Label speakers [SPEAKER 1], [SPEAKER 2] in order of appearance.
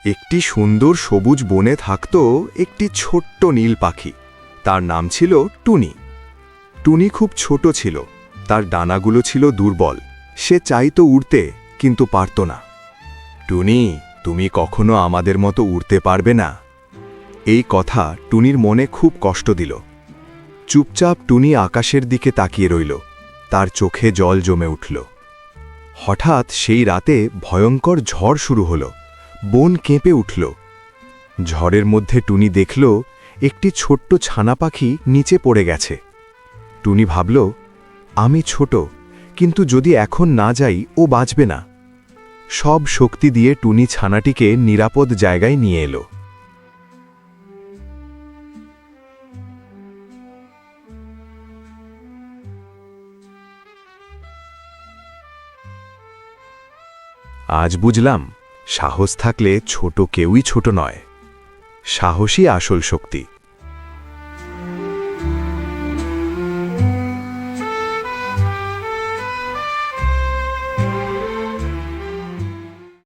[SPEAKER 1] একটি সুন্দর সবুজ বনে থাকত একটি ছোট্ট নীল পাখি। তার নাম ছিল টুনি। টুনি খুব ছোট ছিল, তার ডানাগুলো ছিল দুর্বল। সে চাইতো উড়তে, কিন্তু পারত না। টুনি, তুমি কখনো আমাদের মতো উড়তে পারবে না। এই কথা টুনির মনে খুব কষ্ট দিল। চুপচাপ টুনি আকাশের দিকে তাকিয়ে রইল। তার চোখে জল জমে উঠল। হঠাৎ সেই রাতে ভয়ঙ্কর ঝড় শুরু হলো। বন কেঁপে উঠল। ঝড়ের মধ্যে টুনি দেখল একটি ছোট্ট ছানা পাখি নিচে পড়ে গেছে। টুনি ভাবল, আমি ছোট, কিন্তু যদি এখন না যাই ও বাঁচবে না। সব শক্তি দিয়ে টুনি ছানাটিকে নিরাপদ জায়গায় নিয়ে এলো। আজ বুঝলাম, সাহস থাকলে ছোট কেউই ছোট নয়। সাহসী আসল শক্তি।